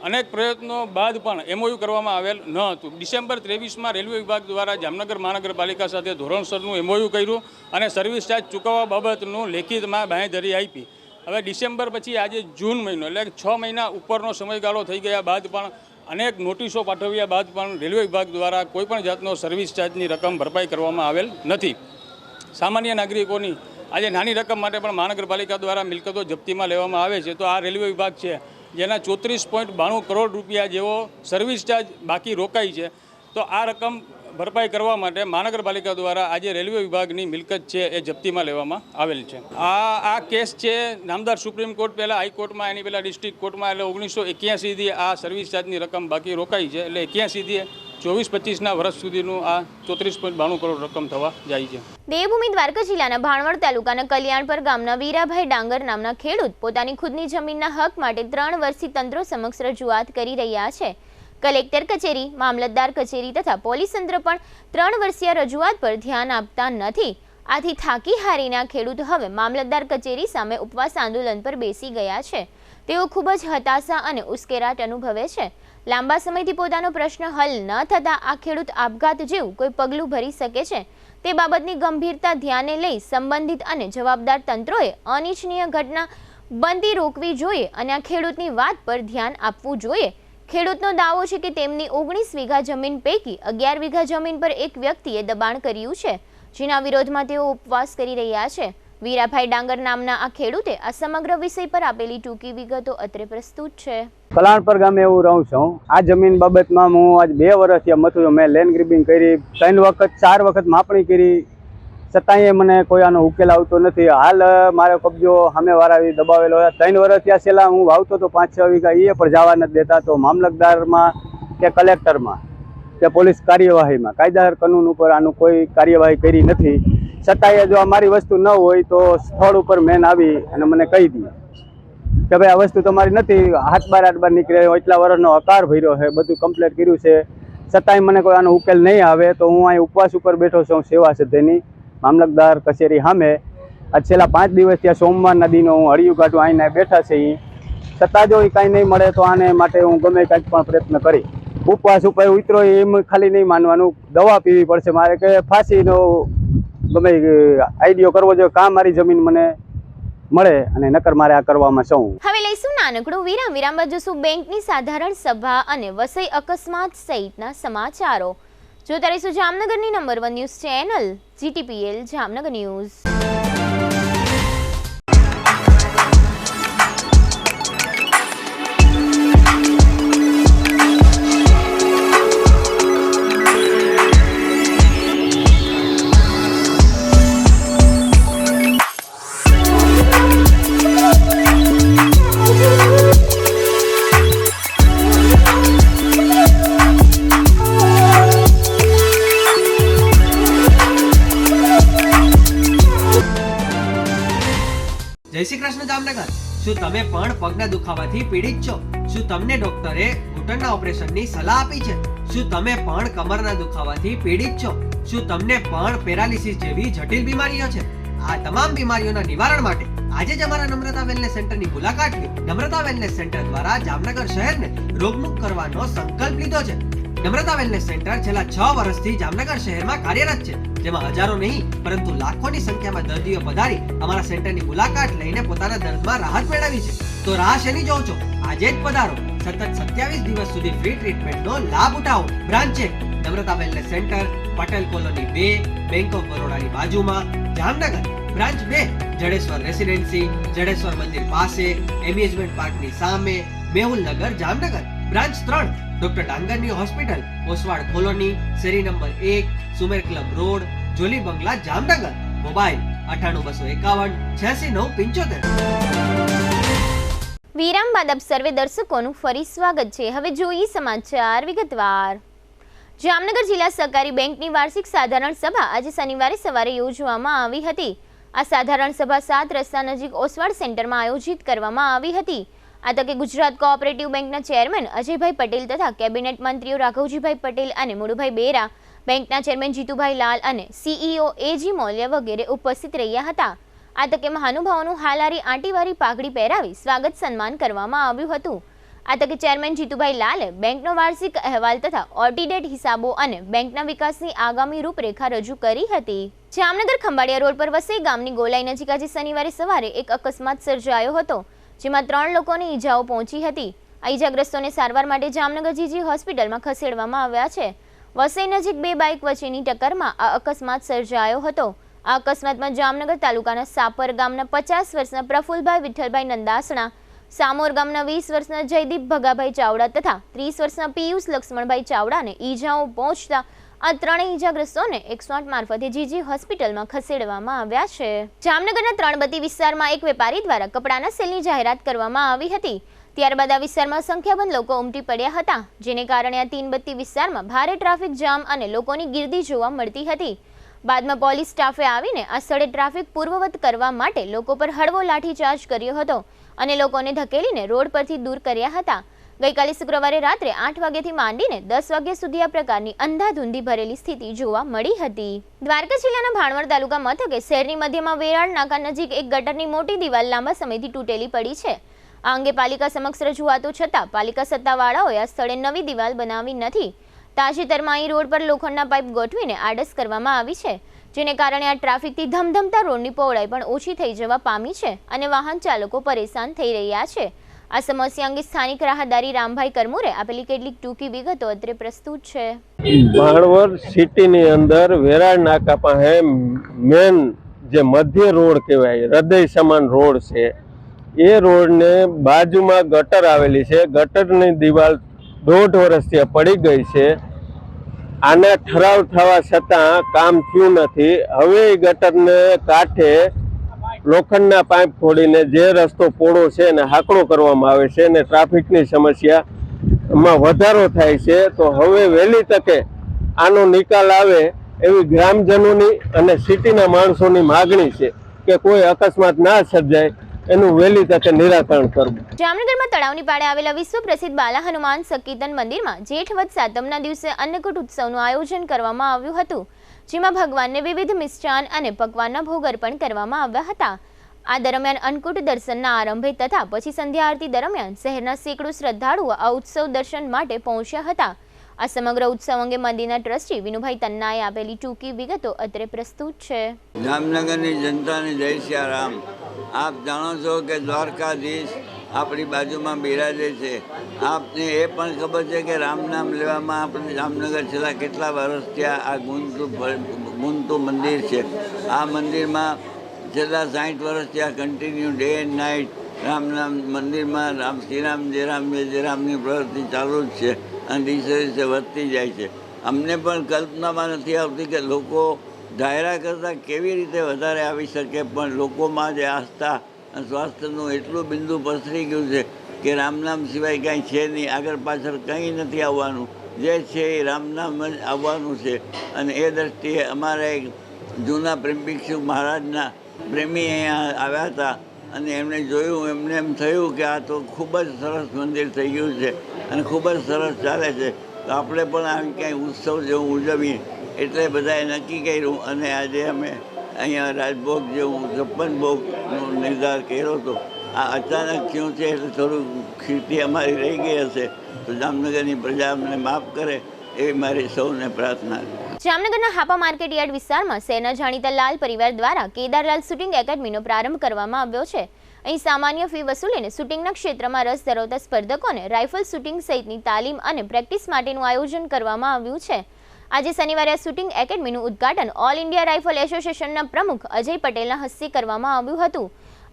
S7: અનેક પ્રયત્નો બાદ પણ MOU કરવામાં આવેલ ન હતું. ડિસેમ્બર 23માં રેલવે વિભાગ દ્વારા જામનગર મહાનગરપાલિકા સાથે ધોરણસરનું MOU કર્યું અને સર્વિસ ચાર્જ ચૂકવવા બાબતનું લેખિતમાં બાંહેધરી આપી. હવે ડિસેમ્બર પછી આજે જૂન મહિનો એટલે 6 મહિના ઉપરનો સમયગાળો થઈ ગયા બાદ પણ અનેક નોટિસો પાઠવ્યા બાદ પણ રેલવે વિભાગ દ્વારા કોઈપણ જાતનો સર્વિસ ચાર્જની રકમ ભરપાઈ કરવામાં આવેલ નથી. સામાન્ય નાગરિકોની આજે નાની રકમ માટે પણ મહાનગરપાલિકા દ્વારા મિલકતો જપ્તીમાં લેવામાં આવે છે. તો આ રેલવે વિભાગ છે જેના 34.92 કરોડ રૂપિયા જેવો સર્વિસ ચાર્જ બાકી રોકાઈ છે. તો આ રકમ ભરપાઈ કરવા માટે મહાનગરપાલિકા દ્વારા આજે રેલવે વિભાગની મિલકત છે એ જપ્તીમાં લેવામાં આવેલ છે. આ કેસ છે નામદાર સુપ્રીમ કોર્ટ પહેલાં હાઈકોર્ટમાં, એની પહેલાં ડિસ્ટ્રિક્ટ કોર્ટમાં, એટલે 1981થી આ સર્વિસ ચાર્જની રકમ બાકી રોકાઈ છે. એટલે 81થી 24-25ના વર્ષ સુધીનું આ 34.92 કરોડ રકમ થવા જાય છે.
S1: દેવભૂમિ દ્વારકા જિલ્લાના ભાણવડ તાલુકાના કલ્યાણપર ગામના વીરાભાઈ ડાંગર નામના ખેડૂત પોતાની ખુદની જમીનના હક માટે 3 વર્ષથી તંત્ર સમક્ષ રજૂઆત કરી રહ્યા છે. કલેક્ટર કચેરી, મામલતદાર કચેરી તથા પોલીસ તંત્ર પણ 3 વર્ષીય રજૂઆત પર ધ્યાન આપતા નથી. આથી થાકી હારીના ખેડૂત હવે મામલતદાર કચેરી સામે ઉપવાસ આંદોલન પર બેસી ગયા છે. તેઓ ખૂબ જ હતાશા અને ઉશ્કેરાટ અનુભવે છે. લાંબા સમયથી પોતાનો પ્રશ્ન હલ ન થતાં આ ખેડૂત આપઘાત જેવું કોઈ પગલું ભરી શકે છે તે બાબતની ગંભીરતા ધ્યાને લઈ સંબંધિત અને જવાબદાર તંત્રોએ અનિચ્છનીય ઘટના બનતી રોકવી જોઈએ અને આ ખેડૂતની વાત પર ધ્યાન આપવું જોઈએ. ખેડૂતનો દાવો છે કે તેમની 19 વીઘા જમીન પૈકી 11 વીઘા જમીન પર એક વ્યક્તિએ દબાણ કર્યું છે, જેના વિરોધમાં તેઓ ઉપવાસ કરી રહ્યા છે. વીરાભાઈ ડાંગર નામના આ ખેડૂતે આ સમગ્ર વિષય પર આપેલી ટૂંકી વિગતો અત્રે પ્રસ્તુત છે.
S8: કલાણપર ગામે એવું રહું છું. આ જમીન બાબતમાં હું આજ 2 વર્ષથી મથું છું. મેં લેન્ડ ગ્રીબિંગ કરી, 3 વખત 4 વખત માપણી કરી, છતાંય મને કોઈ આનો ઉકેલ આવતો નથી. હાલ મારો કબજો સામેવાળા દબાવેલો હોય. 3 વર્ષ ત્યાં છેલ્લા હું વાવતો તો 5-6 વીઘા, એ પણ જવા નથી દેતા. તો મામલતદારમાં કે કલેક્ટરમાં કે પોલીસ કાર્યવાહીમાં કાયદાસર કાનૂન ઉપર આનું કોઈ કાર્યવાહી કરી નથી. છતાંય જો અમારી વસ્તુ ન હોય તો સ્થળ ઉપર મેન આવી અને મને કહી દે કે ભાઈ આ વસ્તુ તમારી નથી. હાથ બાર નીકળે, એટલા વર્ષનો અકાર ભર્યો છે, બધું કમ્પ્લીટ કર્યું છે, છતાંય મને કોઈ આનો ઉકેલ નહીં આવે. તો હું અહીં ઉપવાસ ઉપર બેઠો છું સેવા સધ્યની મામલતદાર કચેરી સામે. આ છેલ્લા 5 દિવસ ત્યાં સોમવારના દિનો હું હળિયું કાઢું આવીને બેઠા છે. છતાં જો એ કાંઈ નહીં મળે તો આને માટે હું ગમે કાંઈક પણ પ્રયત્ન કરી. ઉપવાસ ઉપર ઉતરો એમ ખાલી નહીં માનવાનું, દવા પીવી પડશે મારે, કે ફાંસીનો ગમે આઈડિયો કરવો જોઈએ. કાં મારી જમીન મને મળે અને નકર મારે આ કરવામાં શું.
S1: હવે લઈશું નાનકડું વિરામ. વિરામ બાદ જોશું બેંકની સાધારણ સભા અને વસઈ અકસ્માત સહિતના સમાચારો. જોતા રહીશું જામનગરની number 1 news channel GTPL Jamnagar news.
S4: જય શ્રી કૃષ્ણ જામનગર. શું તમે પણ પગના દુખાવાથી પીડિત છો? શું તમને ડોક્ટરે ઘૂંટણના ઓપરેશનની સલાહ આપી છે? શું તમે પણ કમરના દુખાવાથી પીડિત છો? શું તમને પણ પેરાલિસિસ જેવી જટિલ બીમારીઓ છે? આ તમામ બીમારીઓના નિવારણ માટે આજે જ અમારા નમ્રતા વેલનેસ સેન્ટરની મુલાકાત લો. નમ્રતા વેલનેસ સેન્ટર દ્વારા જામનગર શહેરને રોગમુક્ત કરવાનો સંકલ્પ લીધો છે. નમ્રતા વેલનેસ સેન્ટર છેલ્લા 6 વર્ષથી જામનગર શહેરમાં કાર્યરત છે, જેમાં હજારો નહીં પરંતુ લાખોની સંખ્યામાં દર્દીઓ પધારી અમારા સેન્ટરની મુલાકાત લઈને પોતાના દર્દમાં રાહત મેળવી છે. તો રાહ શેની જોવો છો? આજે જ પધારો. સતત 27 દિવસ સુધી ફ્રી ટ્રીટમેન્ટનો લાભ ઉઠાવો. બ્રાન્ચ છે Namrata wellness centre, Patel colony 2, bank of બરોડાની બાજુમાં, જામનગર. બ્રાન્ચ 2 જડેશ્વર રેસિડેન્સી, જડેશ્વર મંદિર પાસે, એમ્યુઝમેન્ટ પાર્કની સામે, મેહુલનગર, જામનગર. બ્રાન્ચ 3 ડોક્ટર ડાંગરની હોસ્પિટલ, ઓસવાડ કોલોની, શેરી number 1, Sumer club road, Jolly બંગલા, જામનગર. મોબાઈલ 98 252 86 975.
S1: વિરામ બાદ આપ સર્વે દર્શકોનું ફરી સ્વાગત છે. હવે જોઈએ સમાચાર વિગતવાર. જામનગર જિલ્લા સહકારી બેંકની વાર્ષિક સાધારણ સભા આજે શનિવારે સવારે યોજવામાં આવી હતી. આ સાધારણ સભા 7 રસ્તા નજીક ઓસવાડ સેન્ટરમાં આયોજિત કરવામાં આવી હતી. આ તકે ગુજરાત કોઓપરેટિવ બેંકના ચેરમેન અજયભાઈ પટેલ તથા કેબિનેટ મંત્રીઓ રાઘવજીભાઈ પટેલ અને મુળુભાઈ બેરા, બેંકના ચેરમેન જીતુભાઈ લાલ અને CEO AG મોલ્યા વગેરે ઉપસ્થિત રહ્યા હતા. આ તકે મહાનુભાવોનું હાલારી આંટીવારી પાઘડી પહેરાવી સ્વાગત સન્માન કરવામાં આવ્યું હતું. આ તકે ચેરમેન જીતુભાઈ લાલે બેંકનો વાર્ષિક અહેવાલ તથા ઓડિટેડ હિસાબો અને બેંકના વિકાસની આગામી રૂપરેખા રજૂ કરી હતી. જામનગર ખંભાળિયા રોડ પર વસઈ ગામની ગોલાઈ નજીક આજે શનિવારે સવારે એક અકસ્માત સર્જાયો હતો, જેમાં 3 લોકોને ઈજાઓ પહોંચી હતી. આ ઈજાગ્રસ્તોને સારવાર માટે જામનગર જીજી હોસ્પિટલમાં ખસેડવામાં આવ્યા છે. વસઈ નજીક 2 બાઇક વચ્ચેની ટક્કરમાં આ અકસ્માત સર્જાયો હતો. આ અકસ્માતમાં જામનગર તાલુકાના સાપર ગામના 50 વર્ષના પ્રફુલભાઈ વિઠ્ઠલભાઈ નંદાસણા, સામોર ગામના 20 વર્ષના જયદીપ ભગાભાઈ ચાવડા તથા 30 વર્ષના પિયુષ લક્ષ્મણભાઈ ચાવડાને ઈજાઓ પહોંચતા આ ત્રણેય ઈજાગ્રસ્તોને 108 મારફતે જીજી હોસ્પિટલમાં ખસેડવામાં આવ્યા છે. જામનગરના ત્રણબત્તી વિસ્તારમાં એક વેપારી દ્વારા કપડાના સેલની જાહેરાત કરવામાં આવી હતી. ત્યારબાદ આ વિસ્તારમાં સંખ્યાબંધ લોકો ઉમટી પડ્યા હતા, જેને કારણે આ તીનબત્તી વિસ્તારમાં ભારે ટ્રાફિક જામ અને લોકોની ગીર્દી જોવા મળતી હતી. બાદમાં પોલીસ સ્ટાફે આવીને આ સ્થળે ટ્રાફિક પૂર્વવત કરવા માટે લોકો પર હળવો લાઠીચાર્જ કર્યો હતો અને લોકોને ધકેલીને રોડ પરથી દૂર કર્યા હતા. ગઈકાલે શુક્રવારે રાત્રે 8 વાગ્યાથી માંડીને 10 વાગ્યા સુધી આ પ્રકારની અંધાધૂંધી ભરેલી સ્થિતિ જોવા મળી હતી. દ્વારકા જિલ્લાના ભાણવડ તાલુકા મથકે શહેરની મધ્યમાં વેરાળ નાકા નજીક એક ગટરની મોટી દિવાલ લાંબા સમયથી તૂટેલી પડી છે. આ અંગે પાલિકા સમક્ષ રજૂઆતો છતાં પાલિકા સત્તાવાળાઓએ આ સ્થળે નવી દિવાલ બનાવી નથી. તાજેતરમાં અહીં રોડ પર લોખંડના પાઇપ ગોઠવીને આડસ કરવામાં આવી છે, જેને કારણે આ ટ્રાફિકથી ધમધમતા રોડની પહોળાઈ પણ ઓછી થઈ જવા પામી છે અને વાહન ચાલકો પરેશાન થઈ રહ્યા છે. આ સમસ્યા અંગે સ્થાનિક રાહદારી રામભાઈ કરમુરે આપેલી કેટલીક ટૂંકી વિગતો અત્રે પ્રસ્તુત છે.
S9: ભાણવડ સિટીની અંદર વેરાળ નાકા પાસે મેન જે મધ્ય રોડ કહેવાય, હૃદય સમાન રોડ છે, એ રોડને બાજુમાં ગટર આવેલી છે. ગટરની દિવાલ 1.5 વર્ષથી પડી ગઈ છે. આના ઠરાવ થવા છતાં કામ થયું નથી. હવે એ ગટરને કાંઠે લોખંડના પાઇપ ખોડીને જે રસ્તો પોળો છે એને હાંકડો કરવામાં આવે છે અને ટ્રાફિકની સમસ્યામાં વધારો થાય છે. તો હવે વહેલી તકે આનો નિકાલ આવે એવી ગ્રામજનોની અને સિટીના માણસોની માગણી છે કે કોઈ અકસ્માત ના સર્જાય એનું વહેલી તકે નિરાકરણ કરવું.
S1: જામનગરમાં તળાવની પાળે આવેલા વિશ્વ પ્રસિદ્ધ બાલા હનુમાન સંકીર્તન મંદિરમાં જેઠ વદ સાતમના દિવસે અન્નકૂટ ઉત્સવનું આયોજન કરવામાં આવ્યું હતું, જેમાં ભગવાનને વિવિધ મિષ્ટાન અને પકવાનના ભોગ અર્પણ કરવામાં આવ્યા હતા. આ દરમિયાન અન્નકૂટ દર્શનના આરંભે તથા પછી સંધ્યા આરતી દરમિયાન શહેરના સેંકડો શ્રદ્ધાળુઓ આ ઉત્સવ દર્શન માટે પહોંચ્યા હતા. આ સમગ્ર ઉત્સવ અંગે મંદિરના ટ્રસ્ટી વિનુભાઈ તન્નાએ આપેલી ટૂંકી વિગતો અત્રે પ્રસ્તુત છે.
S10: જામનગરની જનતાને જય સિયારામ. આપ જાણો છો કે દ્વારકાધીશ આપણી બાજુમાં બિરાજે છે. આપને એ પણ ખબર છે કે રામ નામ લેવામાં આપણે જામનગર છેલ્લા કેટલા વર્ષથી આ ગુંતું મંદિર છે. આ મંદિરમાં છેલ્લા 60 વર્ષથી આ continue day and night Ram નામ મંદિરમાં શ્રીરામ જય રામની પ્રવૃત્તિ ચાલુ જ છે અને દિવસે દિવસે વધતી જાય છે. અમને પણ કલ્પનામાં નથી આવતી કે લોકો ધાયરા કરતાં કેવી રીતે વધારે આવી શકે, પણ લોકોમાં જે આસ્થા અને સ્વાસ્થ્યનું એટલું બિંદુ પસરી ગયું છે કે રામનામ સિવાય કાંઈ છે નહીં, આગળ પાછળ કંઈ નથી આવવાનું. જે છે એ રામનામ જ આવવાનું છે. અને એ દ્રષ્ટિએ અમારા એક જૂના પ્રેમભિક્ષુ મહારાજના પ્રેમી અહીંયા આવ્યા હતા અને એમણે જોયું, એમને એમ થયું કે આ તો ખૂબ જ સરસ મંદિર થઈ ગયું છે અને ખૂબ જ સરસ ચાલે છે, તો આપણે પણ આવી ક્યાંય ઉત્સવ જેવું ઉજવીએ. એટલે બધાએ નક્કી કર્યું અને આજે અમે અહીંયા રાજભોગ જેવું 56 ભોગનો નિર્ધાર કર્યો હતો. આ અચાનક થયું છે એટલે થોડું સ્થિતિ અમારી રહી ગઈ હશે, તો જામનગરની પ્રજા અમને માફ કરે એવી મારી સૌને પ્રાર્થના છે.
S1: જામનગરના હાપા માર્કેટ યાર્ડ વિસ્તારમાં શહેરના જાણીતા લાલ પરિવાર દ્વારા કેદારલાલ શૂટિંગ એકેડમીનો પ્રારંભ કરવામાં આવ્યો છે. અહીં સામાન્ય ફી વસૂલીને શૂટિંગના ક્ષેત્રમાં રસ ધરાવતા સ્પર્ધકોને રાઇફલ શૂટિંગ સહિતની તાલીમ અને પ્રેક્ટિસ માટેનું આયોજન કરવામાં આવ્યું છે. આજે શનિવારે આ શૂટિંગ એકેડમીનું ઉદ્ઘાટન ઓલ ઇન્ડિયા રાઇફલ એસોસિએશનના પ્રમુખ અજય પટેલના હસ્તે કરવામાં આવ્યું હતું.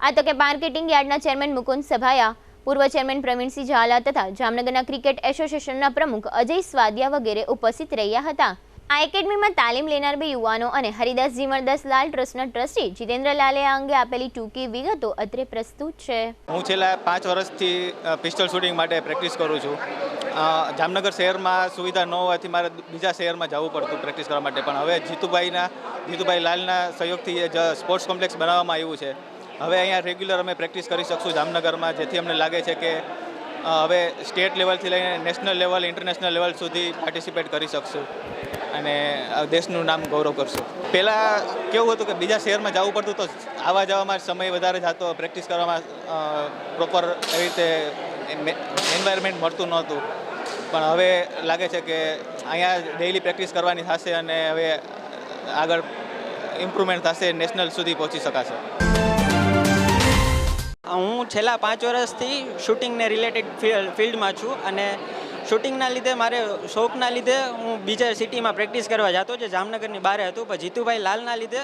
S1: આ તકે માર્કેટિંગ યાર્ડના ચેરમેન મુકુંદ સભાયા, પૂર્વ ચેરમેન પ્રવીણસિંહ ઝાલા તથા જામનગરના ક્રિકેટ એસોસિએશનના પ્રમુખ અજય સ્વાદિયા વગેરે ઉપસ્થિત રહ્યા હતા. આ એકેડમીમાં તાલીમ લેનાર 2 યુવાનો અને હરિદાસ જીવણદાસ લાલ ટ્રસ્ટના ટ્રસ્ટી જીતેન્દ્ર લાલે આ અંગે આપેલી ટૂંકી વિગતો અત્રે પ્રસ્તુત છે.
S11: હું છેલ્લા 5 વર્ષથી પિસ્ટલ શૂટિંગ માટે પ્રેક્ટિસ કરું છું. જામનગર શહેરમાં સુવિધા ન હોવાથી મારે બીજા શહેરમાં જવું પડતું પ્રેક્ટિસ કરવા માટે, પણ હવે જીતુભાઈ લાલના સહયોગથી સ્પોર્ટ્સ કોમ્પ્લેક્સ બનાવવામાં આવ્યું છે. હવે અહીંયા રેગ્યુલર અમે પ્રેક્ટિસ કરી શકશું જામનગરમાં, જેથી અમને લાગે છે કે હવે સ્ટેટ લેવલથી લઈને નેશનલ લેવલ, ઇન્ટરનેશનલ લેવલ સુધી પાર્ટિસિપેટ કરી શકશું અને દેશનું નામ ગૌરવ કરશું. પહેલાં કેવું હતું કે બીજા શહેરમાં જવું પડતું, તો આવવા જવામાં સમય વધારે જતો, પ્રેક્ટિસ કરવામાં પ્રોપર એવી રીતે એન્વાયરમેન્ટ મળતું નહોતું. પણ હવે લાગે છે કે અહીંયા ડેઇલી પ્રેક્ટિસ કરવાની થશે અને હવે આગળ ઇમ્પ્રુવમેન્ટ થશે, નેશનલ સુધી પહોંચી શકાશે.
S12: હું છેલ્લા 5 વર્ષથી શૂટિંગને રિલેટેડ ફિલ્ડમાં છું અને શૂટિંગના લીધે મારે શોખના લીધે હું બીજા સિટીમાં પ્રેક્ટિસ કરવા જતો જે જામનગરની બહાર હતું, પણ જીતુભાઈ લાલના લીધે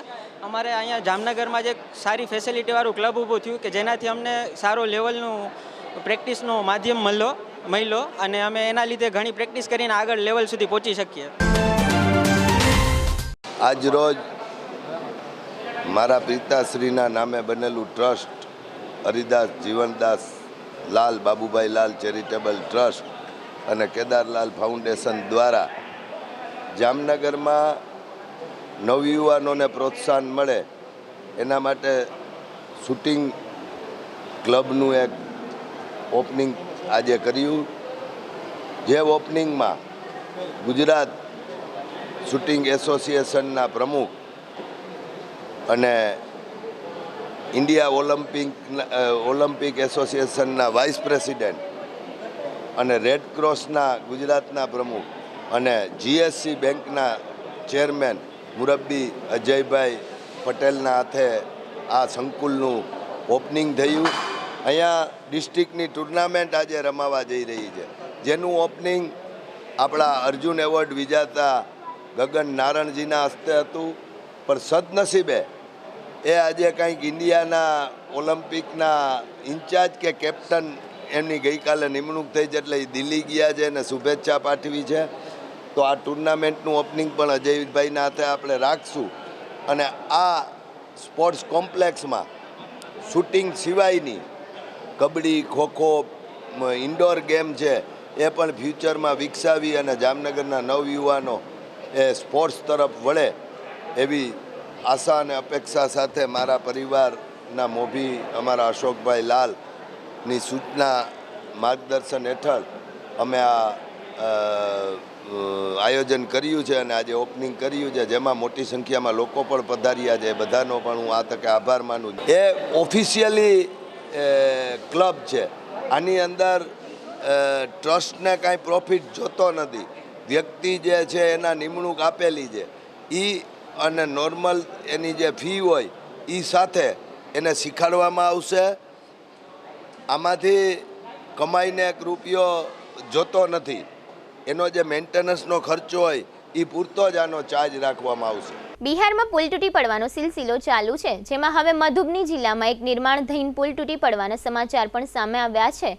S12: અમારે અહીંયા જામનગરમાં જે સારી ફેસિલિટીવાળું ક્લબ ઊભું થયું કે જેનાથી અમને સારો લેવલનું પ્રેક્ટિસનો માધ્યમ મળ્યો અને અમે એના લીધે ઘણી પ્રેક્ટિસ કરીને આગળ લેવલ સુધી પહોંચી શકીએ.
S13: આજ રોજ મારા પિતાશ્રીના નામે બનેલું ટ્રસ્ટ હરિદાસ જીવનદાસ લાલ બાબુભાઈ લાલ ચેરિટેબલ ટ્રસ્ટ અને કેદારલાલ ફાઉન્ડેશન દ્વારા જામનગરમાં નવયુવાનોને પ્રોત્સાહન મળે એના માટે શૂટિંગ ક્લબનું એક ઓપનિંગ આજે કર્યું. જે ઓપનિંગમાં ગુજરાત શૂટિંગ એસોસિએશનના પ્રમુખ અને ઇન્ડિયા ઓલિમ્પિક એસોસિએશનના વાઇસ પ્રેસિડેન્ટ અને રેડ ક્રોસના ગુજરાતના પ્રમુખ અને જીએસસી બેંકના ચેરમેન મુરબ્બી અજયભાઈ પટેલના હાથે આ સંકુલનું ઓપનિંગ થયું. અહીંયા ડિસ્ટ્રિક્ટની ટુર્નામેન્ટ આજે રમાવા જઈ રહી છે, જેનું ઓપનિંગ આપણા અર્જુન એવોર્ડ વિજેતા ગગન નારણજીના હસ્તે હતું. પણ સદનસીબે એ આજે કંઈક ઇન્ડિયાના ઓલિમ્પિકના ઇન્ચાર્જ કે કેપ્ટન એમની ગઈકાલે નિમણૂક થઈ છે, એટલે એ દિલ્હી ગયા છે અને શુભેચ્છા પાઠવી છે. તો આ ટુર્નામેન્ટનું ઓપનિંગ પણ અજયભાઈના હાથે આપણે રાખશું. અને આ સ્પોર્ટ્સ કોમ્પ્લેક્સમાં શૂટિંગ સિવાયની કબડ્ડી, ખોખો, ઇન્ડોર ગેમ છે એ પણ ફ્યુચરમાં વિકસાવી અને જામનગરના નવયુવાનો એ સ્પોર્ટ્સ તરફ વળે એવી આશા અને અપેક્ષા સાથે મારા પરિવારના મોભી અમારા અશોકભાઈ લાલની સૂચના માર્ગદર્શન હેઠળ અમે આ આયોજન કર્યું છે અને આજે ઓપનિંગ કર્યું છે, જેમાં મોટી સંખ્યામાં લોકો પણ પધાર્યા છે. બધાનો પણ હું આ તકે આભાર માનું છું. એ ઓફિશિયલી ક્લબ છે. આની અંદર ટ્રસ્ટને કાંઈ પ્રોફિટ જોતો નથી. વ્યક્તિ જે છે એના નિમણૂક આપેલી છે અને નોર્મલ એની જે ફી હોય એ સાથે એને શીખવાડવામાં આવશે. આમાંથી કમાઈને એક રૂપિયો જોતો નથી. એનો જે મેન્ટેનન્સનો ખર્ચો હોય એ પૂરતો જ આનો ચાર્જ રાખવામાં આવશે.
S1: બિહારમાં પુલ તૂટી પડવાનો સિલસિલો ચાલુ છે, જેમાં હવે મધુબની જિલ્લામાં એક નિર્માણધીન પુલ તૂટી પડવાના સમાચાર પણ સામે આવ્યા છે.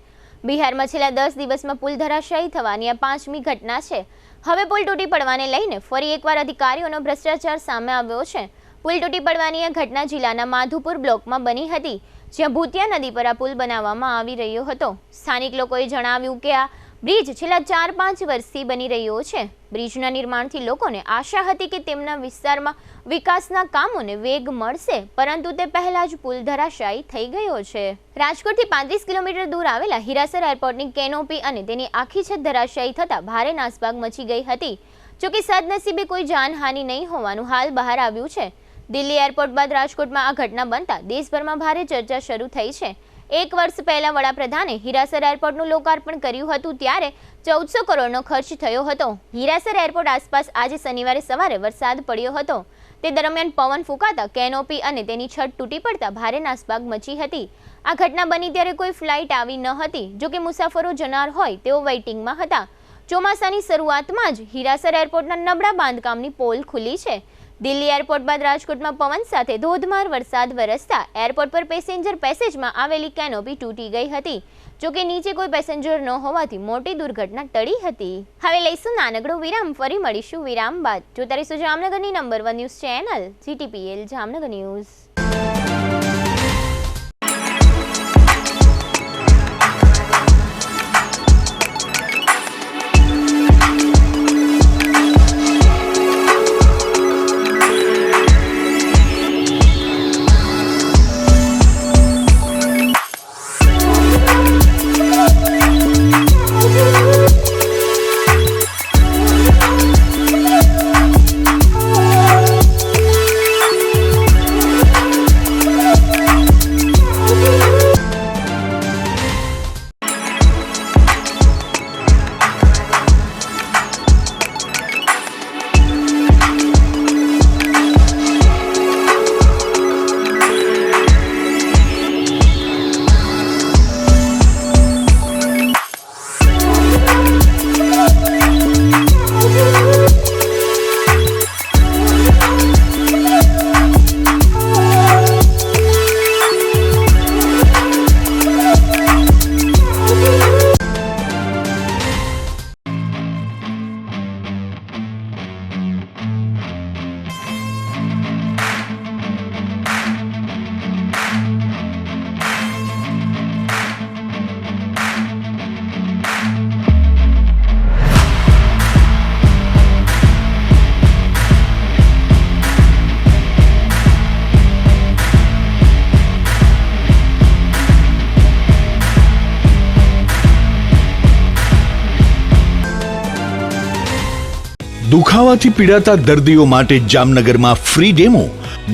S1: બિહારમાં છેલ્લા 10 દિવસમાં પુલ ધરાશાયી થવાની આ 5મી ઘટના છે. હવે પુલ તૂટી પડવાને લઈને ફરી એકવાર અધિકારીઓનો ભ્રષ્ટાચાર સામે આવ્યો છે. પુલ તૂટી પડવાની આ ઘટના જિલ્લાના માધુપુર બ્લોકમાં બની હતી, જ્યાં ભૂતિયા નદી પર આ પુલ બનાવવામાં આવી રહ્યો હતો. સ્થાનિક લોકોએ જણાવ્યું કે આ બ્રિજ છેલ્લા 4-5 વર્ષથી બની રહ્યો છે. બ્રિજના નિર્માણથી લોકોને આશા હતી કે તેમના વિસ્તારમાં વિકાસના કામોને વેગ મળશે, પરંતુ તે પહેલા જ પુલ ધરાશાયી થઈ ગયો છે. રાજકોટથી 35 કિલોમીટર દૂર આવેલા હીરાસર એરપોર્ટની કેનોપી અને તેની આખી છત ધરાશાયી થતાં ભારે નાસભાગ મચી ગઈ હતી. જોકે સદનસીબે કોઈ જાનહાનિ નહીં હોવાનું હાલ બહાર આવ્યું છે. દિલ્હી એરપોર્ટ બાદ રાજકોટમાં આ ઘટના બનતા દેશભરમાં ભારે ચર્ચા શરૂ થઈ છે. 1 વર્ષ પહેલા વડાપ્રધાને હીરાસર એરપોર્ટનું લોકાર્પણ કર્યું હતું, ત્યારે 1400 કરોડનો ખર્ચ થયો હતો. હીરાસર એરપોર્ટ આસપાસ આજે શનિવારે સવારે વરસાદ પડ્યો હતો. તે દરમિયાન પવન ફૂંકાતા કેનોપી અને તેની છત તૂટી પડતા ભારે નાસભાગ મચી હતી. આ ઘટના બની ત્યારે કોઈ ફ્લાઇટ આવી ન હતી. જોકે મુસાફરો જનાર હોય તેઓ વેઇટિંગમાં હતા. ચોમાસાની શરૂઆતમાં જ હીરાસર એરપોર્ટના નબળા બાંધકામની પોલ ખુલી છે. દિલ્હી એરપોર્ટ બાદ રાજકોટમાં પવન સાથે ધોધમાર વરસાદ વરસતા એરપોર્ટ પર પેસેન્જર પેસેજમાં આવેલી કેનોપી તૂટી ગઈ હતી. જોકે નીચે કોઈ પેસેન્જર ન હોવાથી મોટી દુર્ઘટના ટળી હતી. હવે લઈશું નાનકડો વિરામ, ફરી મળીશું વિરામ બાદ. જોતા રહીશું જામનગરની number 1 news channel GTPL Jamnagar news.
S6: દુખાવાથી પીડાતા દર્દીઓ માટે જામનગરમાં free demo.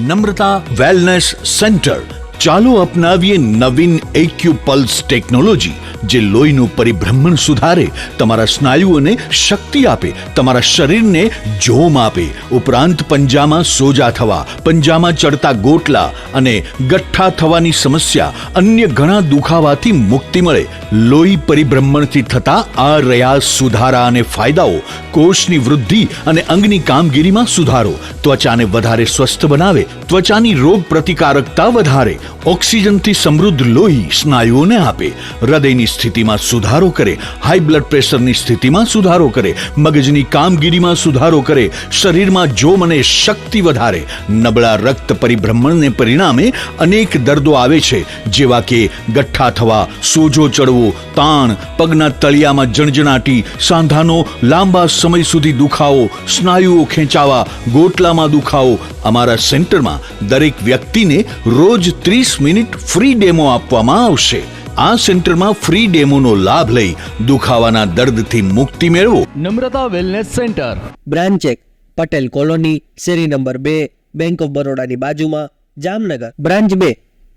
S6: Namrata wellness centre. ચાલો અપનાવીએ નવીન એક્યુપલ્સ ટેકનોલોજી, જે લોહીનું પરિભ્રમણ સુધારે, તમારા સ્નાયુઓને શક્તિ આપે, તમારા શરીરને જોમ આપે. ઉપરાંત પંજામાં સોજા થવા, પંજામાં ચડતા ગોટલા અને ગઠ્ઠા થવાની સમસ્યા, અન્ય ઘણા દુખાવાથી મુક્તિ મળે. લોહી પરિભ્રમણથી થતા આ રહ્યા સુધારા અને ફાયદાઓ. કોષની વૃદ્ધિ અને અંગની કામગીરીમાં સુધારો, ત્વચાને વધારે સ્વસ્થ બનાવે, ત્વચાની રોગ પ્રતિકારકતા વધારે, ઓક્સિજનથી સમૃદ્ધ લોહી સ્નાયુઓને આપે, હૃદયની સ્થિતિમાં સુધારો કરે, હાઈ બ્લડ પ્રેશરની સ્થિતિમાં સુધારો કરે, મગજની કામગીરીમાં સુધારો કરે, શરીરમાં જોમ અને શક્તિ વધારે. નબળા રક્ત પરિભ્રમણને પરિણામે અનેક દર્દો આવે છે, જેવા કે ગઠ્ઠા થવા, સોજો ચડવો, તાણ, પગના તળિયામાં જણજણાટી, સાંધાનો લાંબા સમય સુધી દુખાવો, સ્નાયુઓ ખેંચાવા, ગોટલામાં દુખાવો. અમારા સેન્ટરમાં દરેક વ્યક્તિને રોજ 30 મિનિટ ફ્રી ડેમો આપવામાં આવશે. આ સેન્ટરમાં ફ્રી ડેમોનો લાભ લઈ દુખાવાના દર્દથી મુક્તિ મેળવો.
S14: Namrata wellness centre,
S4: branch 1, Patel colony, શેરી નંબર 2, બેંક ઓફ બરોડાની બાજુમાં, જામનગર. બ્રાન્ચ 2,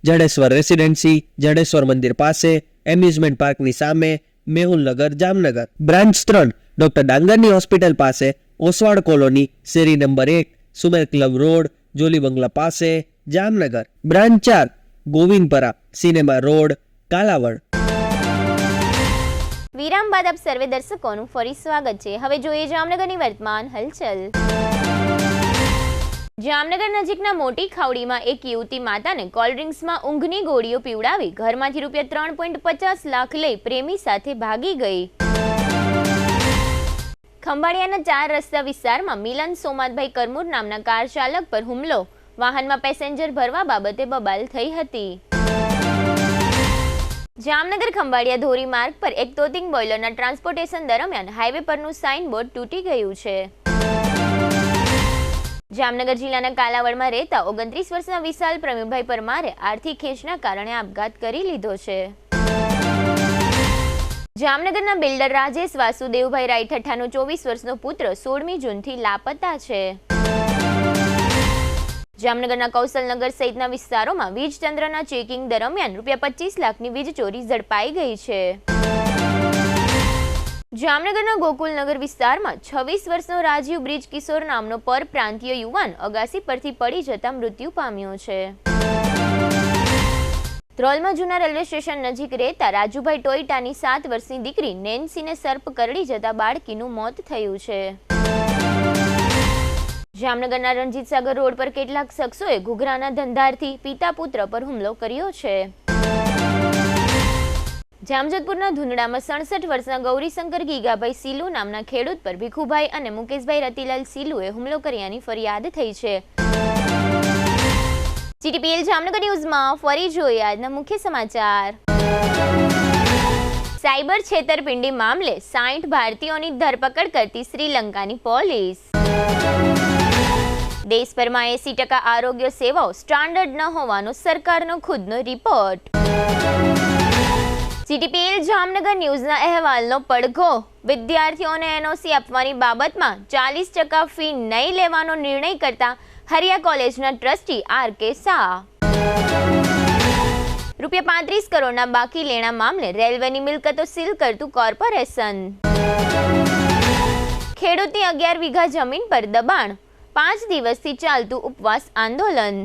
S4: જડેશ્વર રેસિડેન્સી, જડેશ્વર મંદિર પાસે, એમ્યુઝમેન્ટ પાર્કની સામે, મેહુલનગર, જામનગર. બ્રાન્ચ 3, ડોક્ટર ડાંગરની હોસ્પિટલ પાસે, ઓસવાડ કોલોની, શેરી number 1, Sumer club road, Jolly બંગલા પાસે, Jamnagar. Branch 4, Govindpara, cinema road, Kalavad.
S1: વિરામ બાદ આપ સર્વે દર્શકોનું ફરી સ્વાગત છે. હવે જોઈએ જામનગરની વર્તમાન હલચલ. જામનગર નજીકના મોટી ખાવડીમાં એક યુવતી માતાને કોલ્ડ ડ્રિંક્સમાં ઊંઘની ગોળીઓ પીવડાવી ઘરમાંથી ₹3.50 લાખ લઈ પ્રેમી સાથે ભાગી ગઈ. ખંભાળિયાના 4 રસ્તા વિસ્તારમાં મિલન સોમાતભાઈ કરમૂર નામના કાર ચાલક પર હુમલો. વાહનમાં પેસેન્જર ભરવા બાબતે બબાલ થઈ હતી. જામનગર ખંભાળિયા ધોરી માર્ગ પર એક તોતિંગ બોઇલરના ટ્રાન્સપોર્ટેશન દરમિયાન હાઈવે પરનું સાઇનબોર્ડ તૂટી ગયું છે. જામનગર જિલ્લાના કાલાવડમાં રહેતા 29 વર્ષના વિશાલ પ્રવીણભાઈ પરમારે આર્થિક ખેંચના કારણે આપઘાત કરી લીધો છે. જામનગરના બિલ્ડર રાજેશ વાસુદેવભાઈ રાયઠઠાનો 24 વર્ષનો પુત્ર 16મી જૂનથી લાપતા છે. જામનગરના કૌશલનગર સહિતના વિસ્તારોમાં વીજ તંત્રના ચેકિંગ દરમિયાન ₹25 લાખની વીજ ચોરી ઝડપાઈ ગઈ છે. જામનગરના ગોકુલનગર વિસ્તારમાં 26 વર્ષનો રાજીવ બ્રિજ કિશોર નામનો પરપ્રાંતીય યુવાન અગાસી પરથી પડી જતા મૃત્યુ પામ્યો છે. ધ્રોલમાં જૂના રેલવે સ્ટેશન નજીક રહેતા રાજુભાઈ ટોઈટાની 7 વર્ષની દીકરી નેન્સીને સર્પ કરડી જતા બાળકીનું મોત થયું છે. જામનગરના રણજીત સાગર રોડ પર કેટલાક શખ્સોએ ઘૂઘરાના ધંધારથી પિતા પુત્ર પર હુમલો કર્યો છે. જામજોધપુરના ધુંધડામાં 67 વર્ષના ગૌરીશંકર ગીગાભાઈ સીલુ નામના ખેડૂત પર ભીખુભાઈ અને મુકેશભાઈ રતિલાલ સીલુએ હુમલો કર્યાની ફરિયાદ થઈ છે. જીટીપીએલ જામનગર ન્યૂઝમાં ફરી જોઈએ આજના મુખ્ય સમાચાર. સાયબર છેતરપિંડી મામલે 60 ભારતીયોની ધરપકડ કરતી શ્રીલંકાની પોલીસ. દેશભરમાં 80% આરોગ્ય સેવાઓ સ્ટાન્ડર્ડ ન હોવાનો સરકારનો ખુદનો રિપોર્ટ. જીટીપીએલ જામનગર ન્યૂઝના અહેવાલનો પડઘો. વિદ્યાર્થીઓને એનઓસી આપવાની બાબતમાં 40% ફી નહીં લેવાનો નિર્ણય કરતા હરિયા કોલેજના ટ્રસ્ટી આર.કે. શાહ. ₹35 કરોડના બાકી લેણા મામલે રેલવેની મિલકતો સીલ કરતું કોર્પોરેશન. ખેડૂતની 11 વીઘા જમીન પર દબાણ. 5 દિવસથી ચાલતું ઉપવાસ આંદોલન.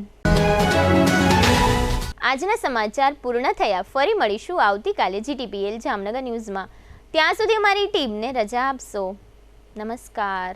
S1: આજના સમાચાર પૂર્ણ થયા. ફરી મળીશું આવતીકાલે જીટીપીએલ જામનગર ન્યૂઝમાં. ત્યાં સુધી અમારી ટીમને રજા આપશો. નમસ્કાર.